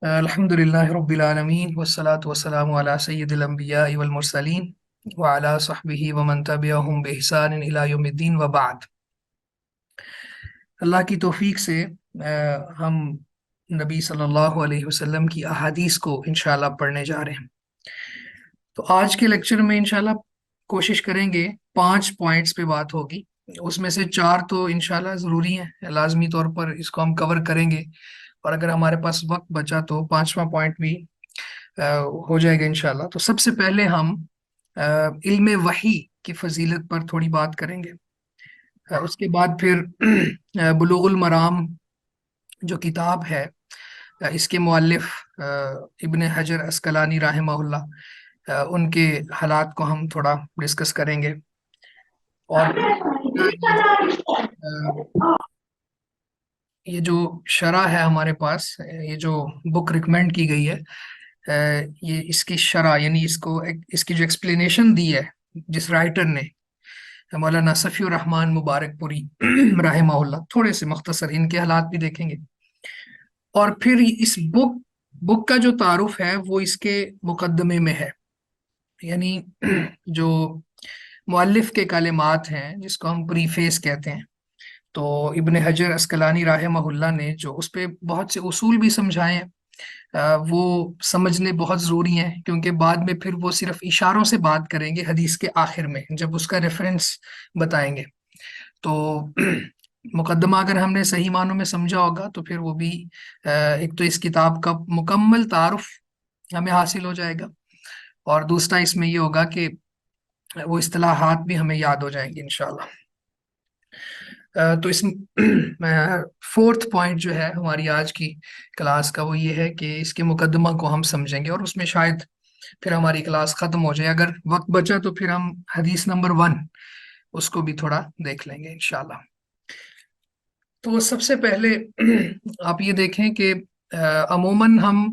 الحمدللہ رب العالمین والصلاة والسلام علی سید الانبیاء والمرسلین وعلی صحبہ ومن تبعہم بإحسان الی یوم الدین وبعد۔ اللہ کی توفیق سے ہم نبی صلی اللہ علیہ وسلم کی احادیث کو انشاءاللہ پڑھنے جا رہے ہیں۔ تو آج کے لیکچر میں انشاءاللہ کوشش کریں گے 5 پوائنٹس پہ بات ہوگی، اس میں سے 4 تو انشاءاللہ ضروری ہیں، لازمی طور پر اس کو ہم کور کریں گے، اور اگر ہمارے پاس وقت بچا تو 5واں پوائنٹ بھی ہو جائے گا انشاءاللہ۔ تو سب سے پہلے ہم علم وحی کی فضیلت پر تھوڑی بات کریں گے، اس کے بعد پھر بلوغ المرام جو کتاب ہے، اس کے مؤلف ابن حجر عسقلانی رحمہ اللہ، ان کے حالات کو ہم تھوڑا ڈسکس کریں گے، اور یہ جو شرح ہے ہمارے پاس، یہ جو بک ریکمینڈ کی گئی ہے، یہ اس کی شرح یعنی اس کی جو ایکسپلینیشن دی ہے جس رائٹر نے، مولانا صفی الرحمن مبارک پوری رحمہ اللہ، تھوڑے سے مختصر ان کے حالات بھی دیکھیں گے، اور پھر اس بک کا جو تعارف ہے وہ اس کے مقدمے میں ہے، یعنی جو مؤلف کے کلمات ہیں جس کو ہم پریفیس کہتے ہیں، تو ابن حجر عسقلانی رحمہ اللہ نے جو اس پہ بہت سے اصول بھی سمجھائے ہیں، وہ سمجھنے بہت ضروری ہیں، کیونکہ بعد میں پھر وہ صرف اشاروں سے بات کریں گے حدیث کے آخر میں جب اس کا ریفرنس بتائیں گے۔ تو مقدمہ اگر ہم نے صحیح معنوں میں سمجھا ہوگا تو پھر وہ بھی ایک تو اس کتاب کا مکمل تعارف ہمیں حاصل ہو جائے گا، اور دوسرا اس میں یہ ہوگا کہ وہ اصطلاحات بھی ہمیں یاد ہو جائیں گی انشاءاللہ۔ تو اس 4تھ پوائنٹ جو ہے ہماری آج کی کلاس کا وہ یہ ہے کہ اس کے مقدمہ کو ہم سمجھیں گے، اور اس میں شاید پھر ہماری کلاس ختم ہو جائے، اگر وقت بچا تو پھر ہم حدیث نمبر 1 اس کو بھی تھوڑا دیکھ لیں گے انشاءاللہ۔ تو سب سے پہلے آپ یہ دیکھیں کہ عموماً ہم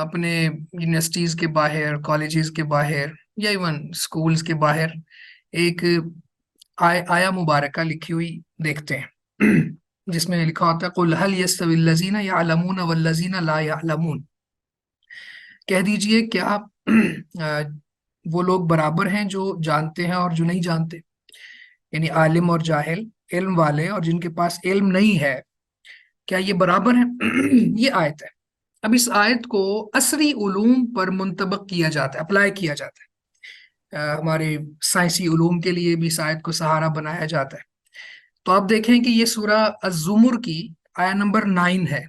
اپنے یونیورسٹیز کے باہر، کالجز کے باہر، یا ایون سکولز کے باہر ایک آیا مبارکہ لکھی ہوئی دیکھتے ہیں جس میں لکھا ہوتا ہے قُلْ هَلْ يَسْتَوِي الَّذِينَ يَعْلَمُونَ وَالَّذِينَ لَا يَعْلَمُونَ، کہہ دیجئے کیا وہ لوگ برابر ہیں جو جانتے ہیں اور جو نہیں جانتے، یعنی عالم اور جاہل، علم والے اور جن کے پاس علم نہیں ہے، کیا یہ برابر ہیں؟ یہ آیت ہے۔ اب اس آیت کو عصری علوم پر منطبق کیا جاتا ہے، اپلائی کیا جاتا ہے، ہمارے سائنسی علوم کے لیے بھی اس آیت کو سہارا بنایا جاتا ہے۔ تو آپ دیکھیں کہ یہ سورہ الزمر کی آیت نمبر 9 ہے،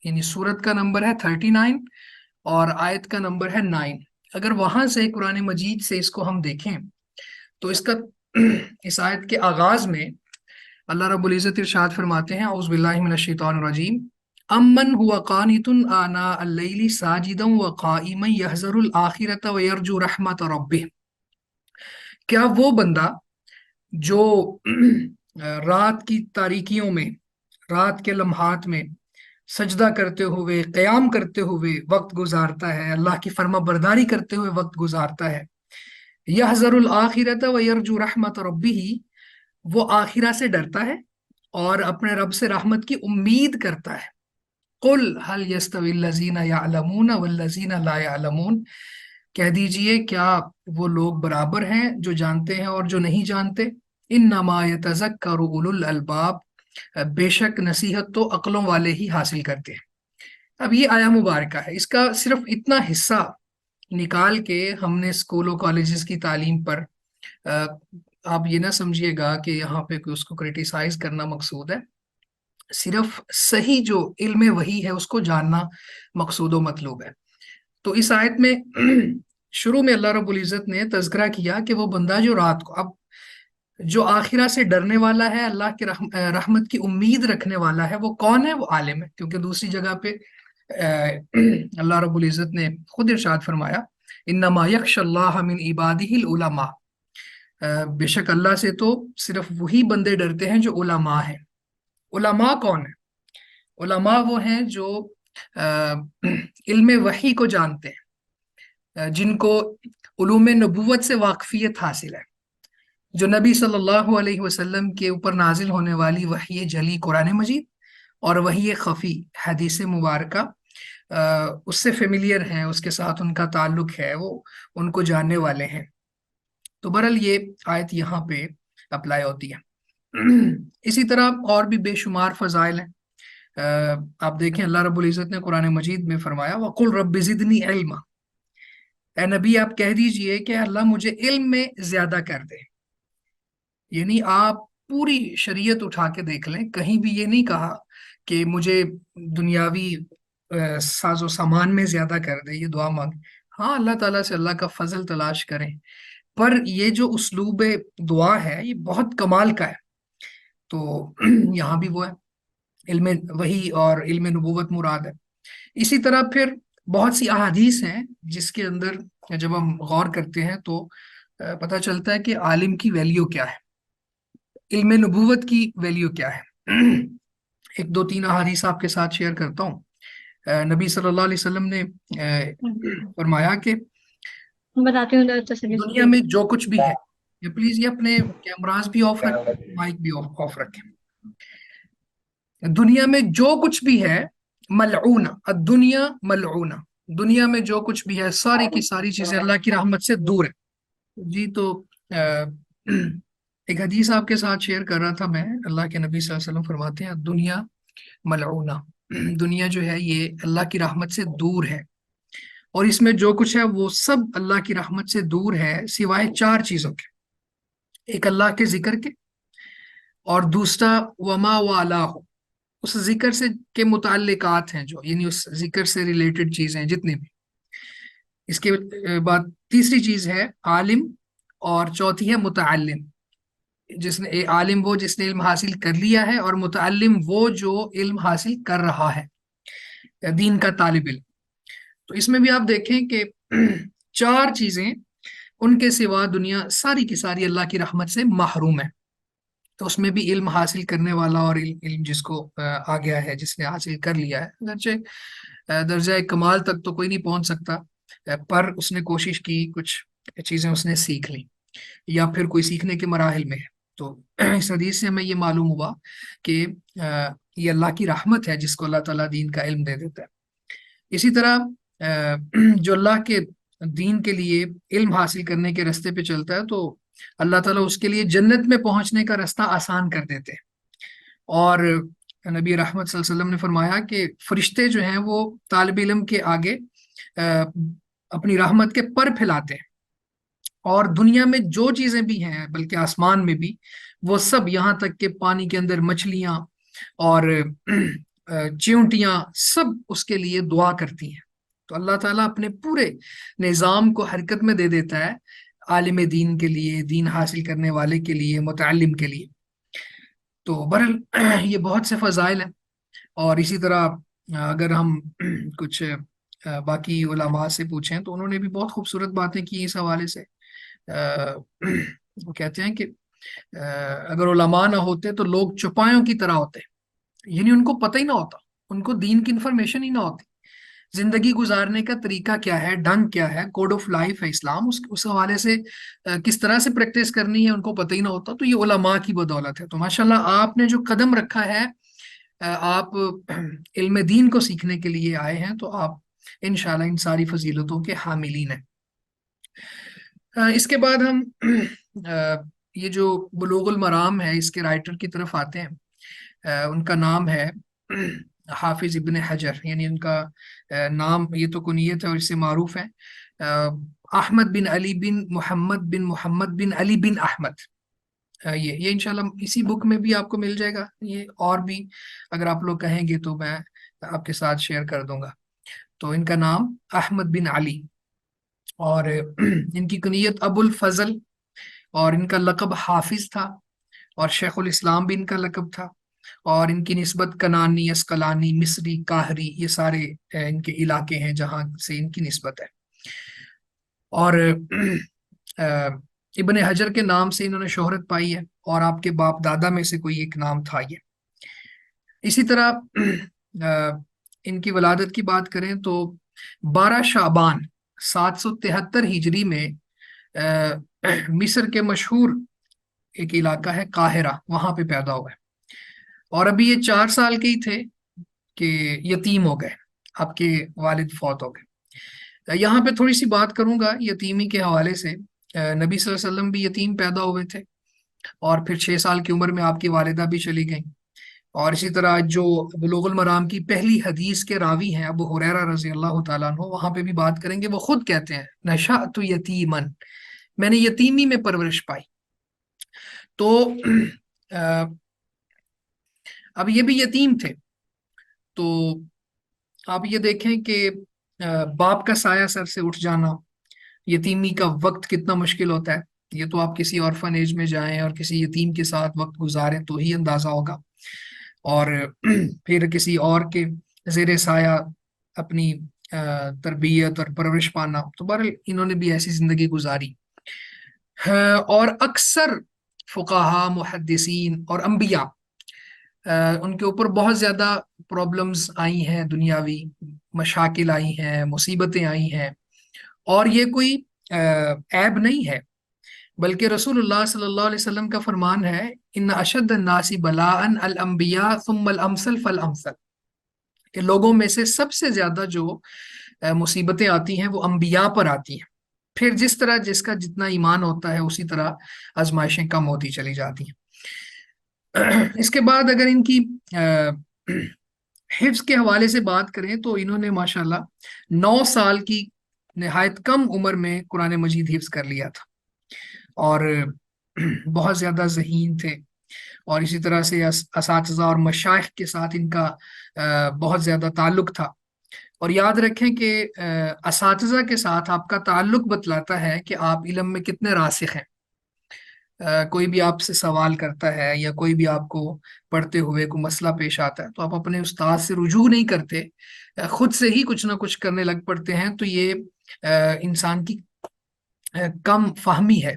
یعنی سورت کا نمبر ہے 39 اور آیت کا نمبر ہے 9۔ اگر وہاں سے قرآن مجید سے اس کو ہم دیکھیں تو اس آیت کے آغاز میں اللہ رب العزت ارشاد فرماتے ہیں اعوذ باللہ من الشیطان الرجیم امن هو قانت آناء اللیل ساجدا وقائما یحذر الآخرۃ ویرجو رحمت ربہ، کیا وہ بندہ جو رات کی تاریکیوں میں، رات کے لمحات میں سجدہ کرتے ہوئے، قیام کرتے ہوئے وقت گزارتا ہے، اللہ کی فرما برداری کرتے ہوئے وقت گزارتا ہے، یحذر الآخرۃ ویرجو رحمت ربہ، وہ آخرہ سے ڈرتا ہے اور اپنے رب سے رحمت کی امید کرتا ہے۔ قل هل يستوي الذين يعلمون والذين لا يعلمون، کہہ دیجئے کیا وہ لوگ برابر ہیں جو جانتے ہیں اور جو نہیں جانتے، انما يتذکر اولو الالباب، بے شک نصیحت تو عقلوں والے ہی حاصل کرتے ہیں۔ اب یہ آیا مبارکہ ہے، اس کا صرف اتنا حصہ نکال کے ہم نے اسکول و کالجز کی تعلیم پر، آپ یہ نہ سمجھیے گا کہ یہاں پہ اس کو کریٹیسائز کرنا مقصود ہے، صرف صحیح جو علم وحی ہے اس کو جاننا مقصود و مطلوب ہے۔ تو اس آیت میں شروع میں اللہ رب العزت نے تذکرہ کیا کہ وہ بندہ جو رات کو، اب جو آخرہ سے ڈرنے والا ہے، اللہ کے رحمت کی امید رکھنے والا ہے، وہ کون ہے؟ وہ عالم ہے، کیونکہ دوسری جگہ پہ اللہ رب العزت نے خود ارشاد فرمایا انما یخشی اللہ من عبادہ العلماء، بے شک اللہ سے تو صرف وہی بندے ڈرتے ہیں جو علماء ہیں۔ علماء کون ہیں؟ علماء وہ ہیں جو علم وحی کو جانتے ہیں، جن کو علوم نبوت سے واقفیت حاصل ہے، جو نبی صلی اللہ علیہ وسلم کے اوپر نازل ہونے والی وحی جلی قرآن مجید اور وحی خفی حدیث مبارکہ اس سے فیملیئر ہیں، اس کے ساتھ ان کا تعلق ہے، وہ ان کو جاننے والے ہیں. تو بہرحال یہ آیت یہاں پہ اپلائی ہوتی ہے. اسی طرح اور بھی بے شمار فضائل ہیں. آپ دیکھیں اللہ رب العزت نے قرآن مجید میں فرمایا وَقُلْ رَبِّ زِدْنِي عِلْمًا، اے نبی آپ کہہ دیجئے کہ اللہ مجھے علم میں زیادہ کر دے. یعنی آپ پوری شریعت اٹھا کے دیکھ لیں، کہیں بھی یہ نہیں کہا کہ مجھے دنیاوی ساز و سامان میں زیادہ کر دے، یہ دعا مانگ. ہاں اللہ تعالیٰ سے اللہ کا فضل تلاش کریں، پر یہ جو اسلوب دعا ہے یہ بہت کمال کا ہے. تو یہاں بھی وہ ہے، علم وحی اور علم نبوت مراد ہے. اسی طرح پھر بہت سی احادیث ہیں جس کے اندر جب ہم غور کرتے ہیں تو پتہ چلتا ہے کہ عالم کی ویلیو کیا ہے، علم نبوت کی ویلیو کیا ہے. ایک دو تین احادیث آپ کے ساتھ شیئر کرتا ہوں. نبی صلی اللہ علیہ وسلم نے فرمایا کہ بتاتی ہوں تسلی سے. دنیا میں جو کچھ بھی ہے، پلیز یہ اپنے کیمراز بھی آف رکھیں، مائک بھی آف رکھیں. دنیا میں جو کچھ بھی ہے ملعونہ، الدنیا ملعونہ، دنیا میں جو کچھ بھی ہے ساری کی ساری چیزیں اللہ کی رحمت سے دور ہے. جی تو ایک حدیث آپ کے ساتھ شیئر کر رہا تھا میں. اللہ کے نبی صلی اللہ علیہ وسلم فرماتے ہیں دنیا ملعونہ، دنیا جو ہے یہ اللہ کی رحمت سے دور ہے، اور اس میں جو کچھ ہے وہ سب اللہ کی رحمت سے دور ہے سوائے چار چیزوں کے. ایک اللہ کے ذکر کے، اور دوسرا وما والہ، اس ذکر سے کے متعلقات ہیں جو، یعنی اس ذکر سے ریلیٹڈ چیزیں جتنے بھی. اس کے بعد تیسری چیز ہے عالم، اور چوتھی ہے متعلم. جس نے عالم وہ جس نے علم حاصل کر لیا ہے، اور متعلم وہ جو علم حاصل کر رہا ہے، دین کا طالب علم. تو اس میں بھی آپ دیکھیں کہ چار چیزیں، ان کے سوا دنیا ساری کی ساری اللہ کی رحمت سے محروم ہے. تو اس میں بھی علم حاصل کرنے والا اور علم جس کو آ گیا ہے، جس نے حاصل کر لیا ہے، اگرچہ درجہ کمال تک تو کوئی نہیں پہنچ سکتا، پر اس نے کوشش کی، کچھ چیزیں اس نے سیکھ لی، یا پھر کوئی سیکھنے کے مراحل میں ہے. تو اس حدیث سے ہمیں یہ معلوم ہوا کہ یہ اللہ کی رحمت ہے جس کو اللہ تعالیٰ دین کا علم دے دیتا ہے. اسی طرح جو اللہ کے دین کے لیے علم حاصل کرنے کے راستے پہ چلتا ہے تو اللہ تعالیٰ اس کے لیے جنت میں پہنچنے کا راستہ آسان کر دیتے ہیں. اور نبی رحمت صلی اللہ علیہ وسلم نے فرمایا کہ فرشتے جو ہیں وہ طالب علم کے آگے اپنی رحمت کے پر پھیلاتے ہیں، اور دنیا میں جو چیزیں بھی ہیں بلکہ آسمان میں بھی، وہ سب یہاں تک کہ پانی کے اندر مچھلیاں اور چیونٹیاں سب اس کے لیے دعا کرتی ہیں. تو اللہ تعالیٰ اپنے پورے نظام کو حرکت میں دے دیتا ہے عالم دین کے لیے، دین حاصل کرنے والے کے لیے، متعلم کے لیے. تو بہرحال یہ بہت سے فضائل ہیں. اور اسی طرح اگر ہم کچھ باقی علماء سے پوچھیں تو انہوں نے بھی بہت خوبصورت باتیں کی اس حوالے سے. وہ کہتے ہیں کہ اگر علماء نہ ہوتے تو لوگ چوپایوں کی طرح ہوتے، یعنی ان کو پتہ ہی نہ ہوتا، ان کو دین کی انفارمیشن ہی نہ ہوتی، زندگی گزارنے کا طریقہ کیا ہے، ڈھنگ کیا ہے، کوڈ آف لائف ہے اسلام، اس حوالے سے کس طرح سے پریکٹس کرنی ہے ان کو پتہ ہی نہ ہوتا. تو یہ علماء کی بدولت ہے. تو ماشاءاللہ آپ نے جو قدم رکھا ہے، آپ علم دین کو سیکھنے کے لیے آئے ہیں، تو آپ انشاءاللہ ان ساری فضیلتوں کے حاملین ہیں. اس کے بعد ہم یہ جو بلوغ المرام ہے اس کے رائٹر کی طرف آتے ہیں. ان کا نام ہے حافظ ابن حجر، یعنی ان کا نام یہ تو کنیت ہے اور اس سے معروف ہے احمد بن علی بن محمد بن علی بن احمد. یہ انشاءاللہ اسی بک میں بھی آپ کو مل جائے گا. یہ اور بھی اگر آپ لوگ کہیں گے تو میں آپ کے ساتھ شیئر کر دوں گا. تو ان کا نام احمد بن علی، اور ان کی کنیت ابو الفضل، اور ان کا لقب حافظ تھا، اور شیخ الاسلام بھی ان کا لقب تھا. اور ان کی نسبت کنانی، اسقلانی، مصری، قاہری، یہ سارے ان کے علاقے ہیں جہاں سے ان کی نسبت ہے. اور ابن حجر کے نام سے انہوں نے شہرت پائی ہے، اور آپ کے باپ دادا میں سے کوئی ایک نام تھا یہ. اسی طرح ان کی ولادت کی بات کریں تو 12 شعبان 773 ہجری میں مصر کے مشہور ایک علاقہ ہے قاہرہ، وہاں پہ پیدا ہوا ہے. اور ابھی یہ 4 سال کے ہی تھے کہ یتیم ہو گئے. آپ کے والد فوت ہو گئے۔ یہاں پہ تھوڑی سی بات کروں گا یتیمی کے حوالے سے۔ نبی صلی اللہ علیہ وسلم بھی یتیم پیدا ہوئے تھے، اور پھر 6 سال کی عمر میں آپ کی والدہ بھی چلی گئیں۔ اور اسی طرح جو بلوغ المرام کی پہلی حدیث کے راوی ہیں ابو ہریرہ رضی اللہ تعالیٰ عنہ، وہاں پہ بھی بات کریں گے، وہ خود کہتے ہیں نشأت یتیمن، میں نے یتیمی میں پرورش پائی۔ تو اب یہ بھی یتیم تھے، تو آپ یہ دیکھیں کہ باپ کا سایہ سر سے اٹھ جانا، یتیمی کا وقت کتنا مشکل ہوتا ہے۔ یہ تو آپ کسی آرفن ایج میں جائیں اور کسی یتیم کے ساتھ وقت گزاریں تو ہی اندازہ ہوگا، اور پھر کسی اور کے زیر سایہ اپنی تربیت اور پرورش پانا، تو بہرحال انہوں نے بھی ایسی زندگی گزاری۔ اور اکثر فقہا، محدثین اور انبیاء، ان کے اوپر بہت زیادہ پرابلمز آئی ہیں، دنیاوی مشاکل آئی ہیں، مصیبتیں آئی ہیں، اور یہ کوئی عیب نہیں ہے، بلکہ رسول اللہ صلی اللہ علیہ وسلم کا فرمان ہے ان اشد الناس بلاء الانبیاء ثم الامثل فالامثل، کہ لوگوں میں سے سب سے زیادہ جو مصیبتیں آتی ہیں وہ انبیاء پر آتی ہیں، پھر جس طرح جس کا جتنا ایمان ہوتا ہے اسی طرح آزمائشیں کم ہوتی چلی جاتی ہیں۔ اس کے بعد اگر ان کی حفظ کے حوالے سے بات کریں تو انہوں نے ماشاءاللہ 9 سال کی نہایت کم عمر میں قرآن مجید حفظ کر لیا تھا، اور بہت زیادہ ذہین تھے، اور اسی طرح سے اساتذہ اور مشائخ کے ساتھ ان کا بہت زیادہ تعلق تھا۔ اور یاد رکھیں کہ اساتذہ کے ساتھ آپ کا تعلق بتلاتا ہے کہ آپ علم میں کتنے راسخ ہیں۔ کوئی بھی آپ سے سوال کرتا ہے یا کوئی بھی آپ کو پڑھتے ہوئے کوئی مسئلہ پیش آتا ہے تو آپ اپنے استاد سے رجوع نہیں کرتے، خود سے ہی کچھ نہ کچھ کرنے لگ پڑتے ہیں، تو یہ انسان کی کم فہمی ہے۔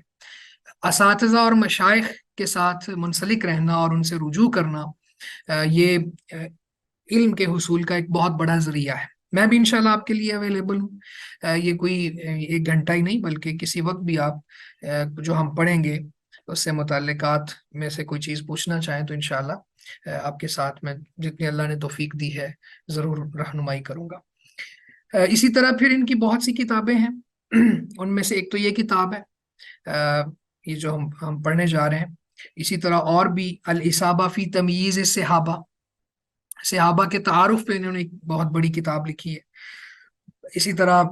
اساتذہ اور مشائخ کے ساتھ منسلک رہنا اور ان سے رجوع کرنا، یہ علم کے حصول کا ایک بہت بڑا ذریعہ ہے۔ میں بھی انشاءاللہ آپ کے لیے اویلیبل ہوں، یہ کوئی 1 گھنٹہ ہی نہیں بلکہ کسی وقت بھی آپ جو ہم پڑھیں گے اس سے متعلقات میں سے کوئی چیز پوچھنا چاہیں تو انشاءاللہ آپ کے ساتھ میں جتنی اللہ نے توفیق دی ہے ضرور رہنمائی کروں گا۔ اسی طرح پھر ان کی بہت سی کتابیں ہیں، ان میں سے ایک تو یہ کتاب ہے، یہ جو ہم پڑھنے جا رہے ہیں۔ اسی طرح اور بھی الاصابہ فی تمییز صحابہ، صحابہ کے تعارف پہ انہوں نے ایک بہت بڑی کتاب لکھی ہے۔ اسی طرح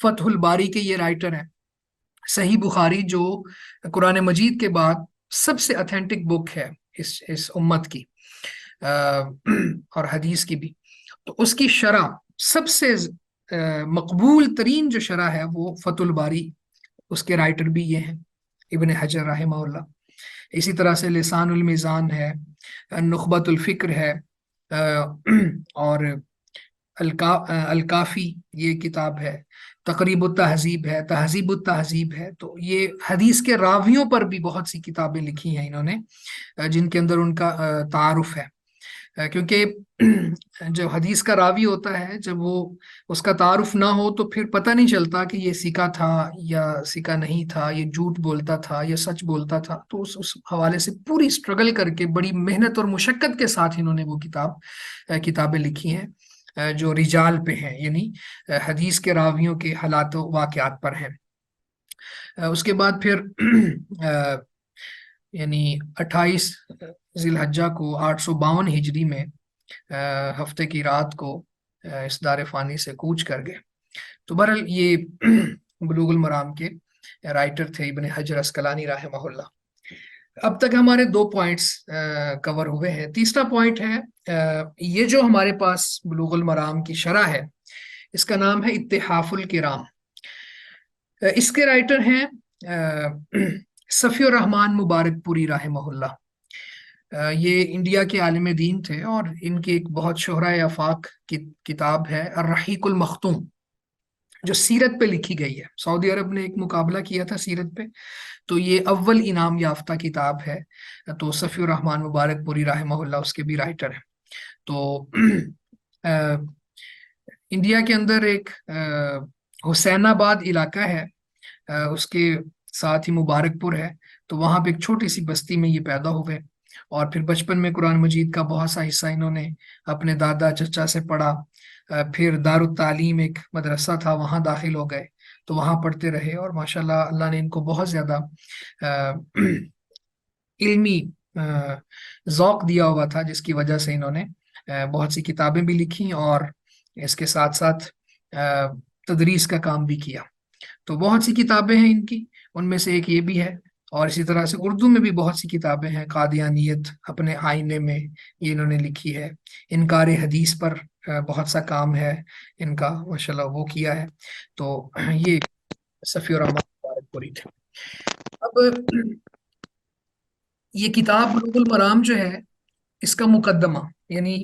فتح الباری کے یہ رائٹر ہیں۔ صحیح بخاری جو قرآن مجید کے بعد سب سے اتھینٹک بک ہے اس امت کی، اور حدیث کی بھی، تو اس کی شرح سب سے مقبول ترین جو شرح ہے وہ فتح الباری، اس کے رائٹر بھی یہ ہیں ابن حجر رحمہ اللہ۔ اسی طرح سے لسان المیزان ہے، نخبۃ الفکر ہے، اور الکافی یہ کتاب ہے، تقریب التہذیب ہے، تہذیب التہذیب ہے۔ تو یہ حدیث کے راویوں پر بھی بہت سی کتابیں لکھی ہیں انہوں نے، جن کے اندر ان کا تعارف ہے، کیونکہ جو حدیث کا راوی ہوتا ہے جب وہ اس کا تعارف نہ ہو تو پھر پتہ نہیں چلتا کہ یہ سکا تھا یا سکا نہیں تھا، یہ جھوٹ بولتا تھا یا سچ بولتا تھا۔ تو اس حوالے سے پوری اسٹرگل کر کے بڑی محنت اور مشقت کے ساتھ انہوں نے وہ کتابیں لکھی ہیں جو رجال پہ ہیں، یعنی حدیث کے راویوں کے حالات و واقعات پر ہیں۔ اس کے بعد پھر یعنی 28 ذی الحجہ کو 852 ہجری میں ہفتے کی رات کو اس دار فانی سے کوچ کر گئے۔ تو بہرحال یہ بلوغ المرام کے رائٹر تھے ابن حجر اسقلانی رحمہ اللہ۔ اب تک ہمارے 2 پوائنٹس کور ہوئے ہیں۔ تیسرا پوائنٹ ہے یہ جو ہمارے پاس بلوغ المرام کی شرح ہے، اس کا نام ہے اتحاف الکرام۔ اس کے رائٹر ہیں صفی الرحمن مبارک پوری رحمہ اللہ۔ یہ انڈیا کے عالم دین تھے، اور ان کی ایک بہت شہرۂ آفاق کی کتاب ہے الرحیق المختوم، جو سیرت پہ لکھی گئی ہے۔ سعودی عرب نے ایک مقابلہ کیا تھا سیرت پہ، تو یہ اول انعام یافتہ کتاب ہے۔ تو صفی الرحمن مبارک پوری رحمہ اللہ اس کے بھی رائٹر ہیں۔ تو انڈیا کے اندر ایک حسین آباد علاقہ ہے، اس کے ساتھ ہی مبارک پور ہے، تو وہاں پہ ایک چھوٹی سی بستی میں یہ پیدا ہوئے، اور پھر بچپن میں قرآن مجید کا بہت سا حصہ انہوں نے اپنے دادا چچا سے پڑھا۔ پھر دارالتعلیم ایک مدرسہ تھا، وہاں داخل ہو گئے تو وہاں پڑھتے رہے، اور ماشاءاللہ اللہ نے ان کو بہت زیادہ علمی ذوق دیا ہوا تھا، جس کی وجہ سے انہوں نے بہت سی کتابیں بھی لکھی اور اس کے ساتھ ساتھ تدریس کا کام بھی کیا۔ تو بہت سی کتابیں ہیں ان کی، ان میں سے ایک یہ بھی ہے، اور اسی طرح سے اردو میں بھی بہت سی کتابیں ہیں۔ قادیانیت اپنے آئینے میں یہ انہوں نے لکھی ہے، انکار حدیث پر بہت سا کام ہے ان کا، ماشاءاللہ وہ کیا ہے۔ تو یہ صفی الرحمن مبارک پوری تھے۔ اب یہ کتاب بلوغ المرام جو ہے، اس کا مقدمہ یعنی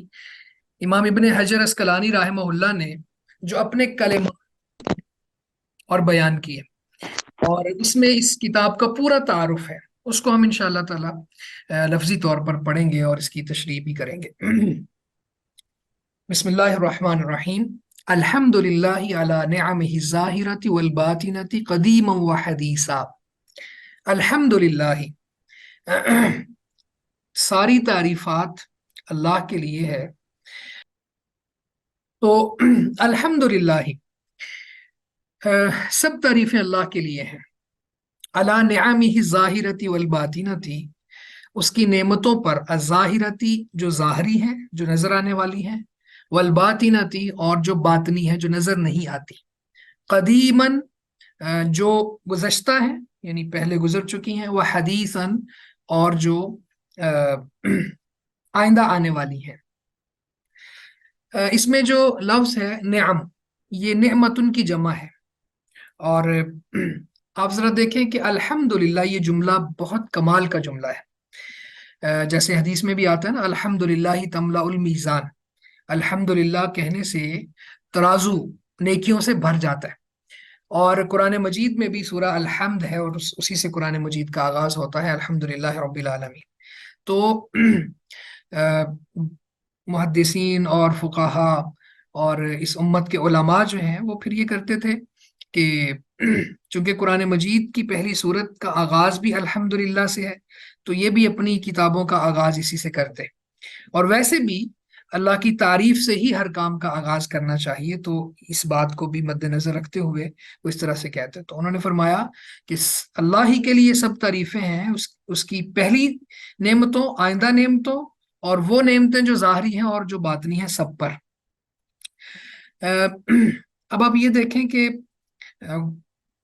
امام ابن حجر اسقلانی رحمہ اللہ نے جو اپنے کلمات اور بیان کیے، اور اس میں اس کتاب کا پورا تعارف ہے، اس کو ہم انشاءاللہ تعالی لفظی طور پر پڑھیں گے اور اس کی تشریح بھی کریں گے۔ بسم اللہ الرحمن الرحیم۔ الحمد للہ علی نعمہ الظاہرۃ والباطنۃ قدیما وحدیثا۔ الحمد للہ، ساری تعریفات اللہ کے لیے ہے۔ تو الحمد للہ، سب تعریفیں اللہ کے لیے ہیں۔ علی نعمہ الظاہرۃ والباطنۃ، اس کی نعمتوں پر، الظاہرتی جو ظاہری ہیں، جو نظر آنے والی ہیں، والباطنتی اور جو باطنی ہے، جو نظر نہیں آتی، قدیماً جو گزشتہ ہیں یعنی پہلے گزر چکی ہیں، وہ حدیثاً اور جو آئندہ آنے والی ہیں۔ اس میں جو لفظ ہے نعم، یہ نعمتن کی جمع ہے، اور آپ ذرا دیکھیں کہ الحمدللہ یہ جملہ بہت کمال کا جملہ ہے۔ جیسے حدیث میں بھی آتا ہے نا، الحمدللہ تملأ المیزان، الحمدللہ کہنے سے ترازو نیکیوں سے بھر جاتا ہے۔ اور قرآن مجید میں بھی سورہ الحمد ہے، اور اسی سے قرآن مجید کا آغاز ہوتا ہے، الحمدللہ رب العالمین۔ تو محدثین اور فقہا اور اس امت کے علماء جو ہیں، وہ پھر یہ کرتے تھے کہ چونکہ قرآن مجید کی پہلی سورت کا آغاز بھی الحمدللہ سے ہے، تو یہ بھی اپنی کتابوں کا آغاز اسی سے کرتے۔ اور ویسے بھی اللہ کی تعریف سے ہی ہر کام کا آغاز کرنا چاہیے، تو اس بات کو بھی مد نظر رکھتے ہوئے وہ اس طرح سے کہتے۔ تو انہوں نے فرمایا کہ اللہ ہی کے لیے سب تعریفیں ہیں، اس کی پہلی نعمتوں، آئندہ نعمتوں، اور وہ نعمتیں جو ظاہری ہیں اور جو باطنی ہیں، سب پر۔ اب آپ یہ دیکھیں کہ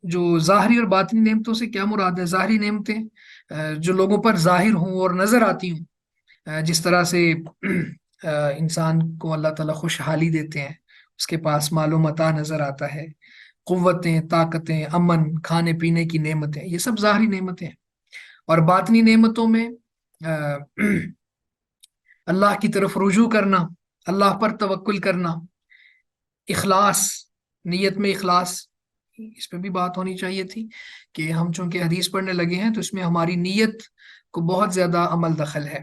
جو ظاہری اور باطنی نعمتوں سے کیا مراد ہے؟ ظاہری نعمتیں جو لوگوں پر ظاہر ہوں اور نظر آتی ہوں، جس طرح سے انسان کو اللہ تعالیٰ خوشحالی دیتے ہیں، اس کے پاس مال و متاع نظر آتا ہے، قوتیں، طاقتیں، امن، کھانے پینے کی نعمتیں، یہ سب ظاہری نعمتیں ہیں۔ اور باطنی نعمتوں میں اللہ کی طرف رجوع کرنا، اللہ پر توکل کرنا، اخلاص، نیت میں اخلاص، اس پہ بھی بات ہونی چاہیے تھی کہ ہم چونکہ حدیث پڑھنے لگے ہیں تو اس میں ہماری نیت کو بہت زیادہ عمل دخل ہے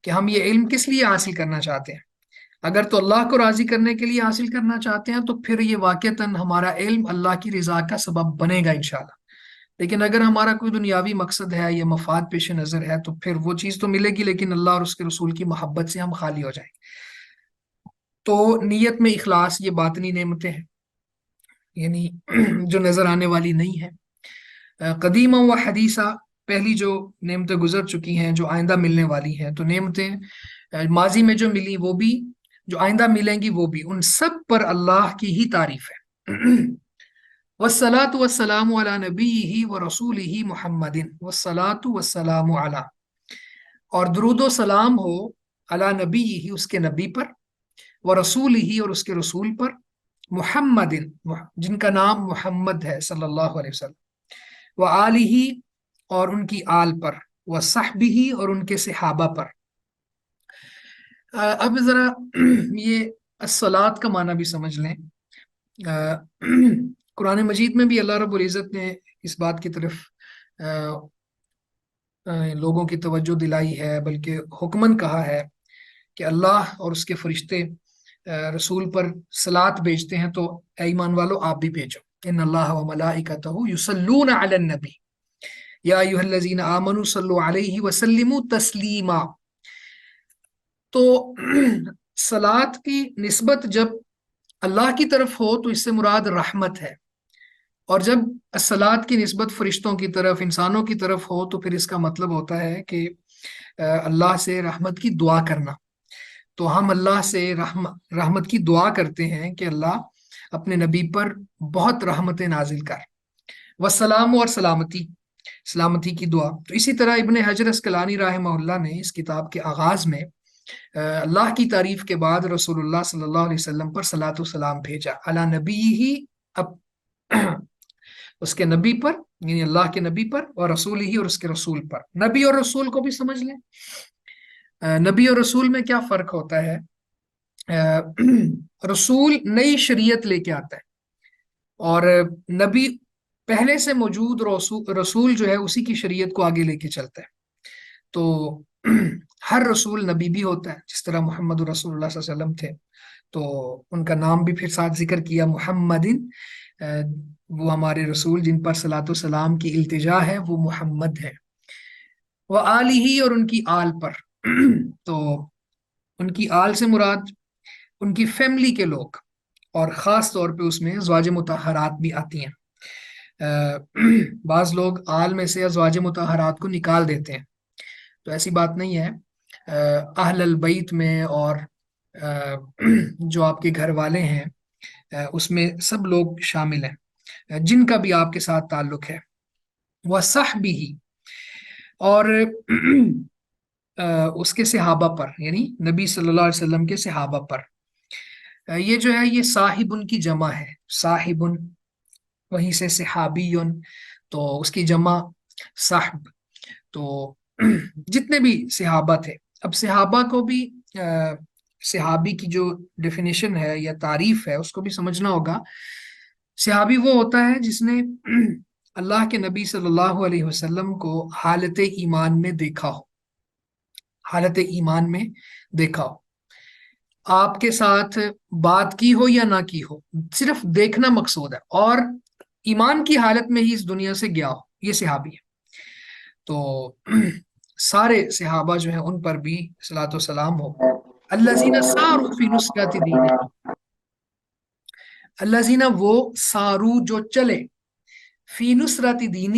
کہ ہم یہ علم کس لیے حاصل کرنا چاہتے ہیں۔ اگر تو اللہ کو راضی کرنے کے لیے حاصل کرنا چاہتے ہیں تو پھر یہ واقعتاً ہمارا علم اللہ کی رضا کا سبب بنے گا انشاءاللہ۔ لیکن اگر ہمارا کوئی دنیاوی مقصد ہے یا مفاد پیش نظر ہے تو پھر وہ چیز تو ملے گی، لیکن اللہ اور اس کے رسول کی محبت سے ہم خالی ہو جائیں گے۔ تو نیت میں اخلاص، یہ باطنی نعمتیں ہیں، یعنی جو نظر آنے والی نہیں ہے۔ قدیما و حدیثہ، پہلی جو نعمتیں گزر چکی ہیں، جو آئندہ ملنے والی ہیں، تو نعمتیں ماضی میں جو ملی وہ بھی، جو آئندہ ملیں گی وہ بھی، ان سب پر اللہ کی ہی تعریف ہے۔ والصلاة والسلام علی نبیہ ورسولہ محمد، والصلاة والسلام علی، اور درود و سلام ہو علی نبیہ، اس کے نبی پر، ورسولہ، اور اس کے رسول پر، محمد، جن کا نام محمد ہے صلی اللہ علیہ وسلم، وآلہ، اور ان کی آل پر، وصحبہ، اور ان کے صحابہ پر۔ اب ذرا یہ الصلاۃ کا معنی بھی سمجھ لیں۔ قرآن مجید میں بھی اللہ رب العزت نے اس بات کی طرف لوگوں کی توجہ دلائی ہے، بلکہ حکمن کہا ہے کہ اللہ اور اس کے فرشتے رسول پر صلاۃ بھیجتے ہیں، تو اے ایمان والو آپ بھی بھیجو۔ ان اللہ و ملائکتہ یصلون علی النبی یا ایھا الذین آمنوا صلوا علیہ وسلموا تسلیما۔ تو صلاۃ کی نسبت جب اللہ کی طرف ہو تو اس سے مراد رحمت ہے، اور جب الصلاۃ کی نسبت فرشتوں کی طرف، انسانوں کی طرف ہو تو پھر اس کا مطلب ہوتا ہے کہ اللہ سے رحمت کی دعا کرنا۔ تو ہم اللہ سے رحمت کی دعا کرتے ہیں کہ اللہ اپنے نبی پر بہت رحمت نازل کر، والسلام، اور سلامتی کی دعا۔ تو اسی طرح ابن حجر اسقلانی رحمہ اللہ نے اس کتاب کے آغاز میں اللہ کی تعریف کے بعد رسول اللہ صلی اللہ علیہ وسلم پر صلاۃ و سلام بھیجا، علی نبی ہی، اب اس کے نبی پر، یعنی اللہ کے نبی پر، اور رسول ہی، اور اس کے رسول پر۔ نبی اور رسول کو بھی سمجھ لیں۔ نبی اور رسول میں کیا فرق ہوتا ہے؟ رسول نئی شریعت لے کے آتا ہے، اور نبی پہلے سے موجود رسول جو ہے اسی کی شریعت کو آگے لے کے چلتا ہے۔ تو ہر رسول نبی بھی ہوتا ہے، جس طرح محمد رسول اللہ صلی اللہ علیہ وسلم تھے تو ان کا نام بھی پھر ساتھ ذکر کیا، محمدن، وہ ہمارے رسول جن پر صلاۃ و سلام کی التجا ہے وہ محمد ہے۔ وہ آل ہی، اور ان کی آل پر تو ان کی آل سے مراد ان کی فیملی کے لوگ، اور خاص طور پہ اس میں ازواج مطہرات بھی آتی ہیں۔ بعض لوگ آل میں سے ازواج مطہرات کو نکال دیتے ہیں، تو ایسی بات نہیں ہے۔ اہل البیت میں اور جو آپ کے گھر والے ہیں اس میں سب لوگ شامل ہیں جن کا بھی آپ کے ساتھ تعلق ہے۔ وصحبہ، اور اس کے صحابہ پر، یعنی نبی صلی اللہ علیہ وسلم کے صحابہ پر۔ یہ جو ہے یہ صاحبن کی جمع ہے، صاحبن، وہیں سے صحابیون، تو اس کی جمع صاحب۔ تو جتنے بھی صحابہ تھے، اب صحابہ کو بھی صحابی کی جو ڈیفینیشن ہے یا تعریف ہے اس کو بھی سمجھنا ہوگا۔ صحابی وہ ہوتا ہے جس نے اللہ کے نبی صلی اللہ علیہ وسلم کو حالت ایمان میں دیکھا ہو، حالت ایمان میں دیکھا ہو، آپ کے ساتھ بات کی ہو یا نہ کی ہو، صرف دیکھنا مقصود ہے، اور ایمان کی حالت میں ہی اس دنیا سے گیا ہو، یہ صحابی ہے۔ تو سارے صحابہ جو ہیں ان پر بھی صلاۃ و سلام ہو۔ الذین ساروا فی نصرت دینہ، الذین، وہ، سارو، جو چلے، فی نصرت دینہ،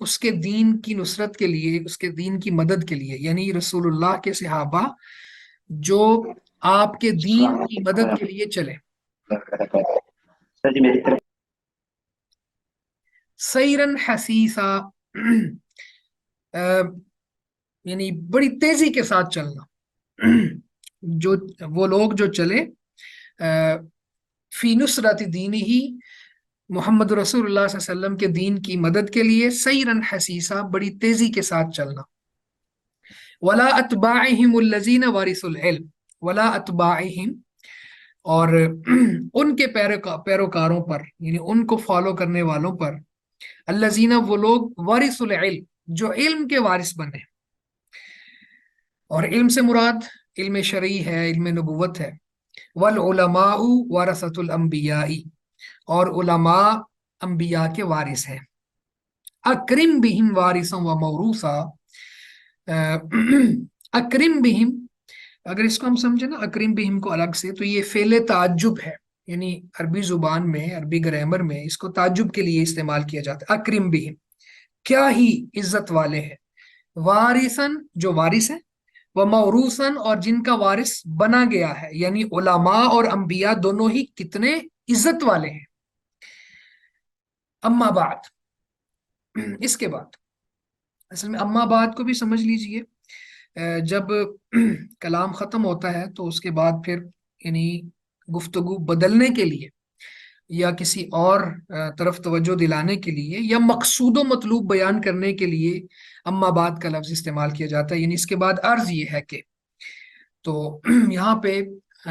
اس کے دین کی نصرت کے لیے، اس کے دین کی مدد کے لیے، یعنی رسول اللہ کے صحابہ جو آپ کے دین کی مدد کے لیے چلے۔ سیرن حسیسا، یعنی بڑی تیزی کے ساتھ چلنا، جو وہ لوگ جو چلے فی نصرت دینہ، محمد رسول اللہ صلی اللہ علیہ وسلم کے دین کی مدد کے لیے، سیرن حسیسا، بڑی تیزی کے ساتھ چلنا۔ ولا اتباعہم الذین وارثوا العلم، ولا اتباعہم، اور ان کے پیروکاروں پر، یعنی ان کو فالو کرنے والوں پر، الذین، وہ لوگ، وارثوا العلم، جو علم کے وارث بنے، اور علم سے مراد علم شرعی ہے، علم نبوت ہے۔ والعلماء ورثۃ الانبیاء، اور علماء انبیاء کے وارث ہیں۔ اکرم بہم وارثا و موروثا، اکرم بہم، اگر اس کو ہم سمجھیں نا اکرم بہم کو الگ سے، تو یہ فعل تعجب ہے، یعنی عربی زبان میں، عربی گرامر میں اس کو تعجب کے لیے استعمال کیا جاتا ہے۔ اکرم بہم، کیا ہی عزت والے ہیں، وارثن، جو وارث ہیں، وہ موروثن، اور جن کا وارث بنا گیا ہے، یعنی علماء اور انبیاء دونوں ہی کتنے عزت والے ہیں۔ اما بعد، اس کے بعد، اصل میں اما بعد کو بھی سمجھ لیجئے، جب کلام ختم ہوتا ہے تو اس کے بعد پھر یعنی گفتگو بدلنے کے لیے یا کسی اور طرف توجہ دلانے کے لیے یا مقصود و مطلوب بیان کرنے کے لیے اما بعد کا لفظ استعمال کیا جاتا ہے، یعنی اس کے بعد عرض یہ ہے کہ، تو یہاں پہ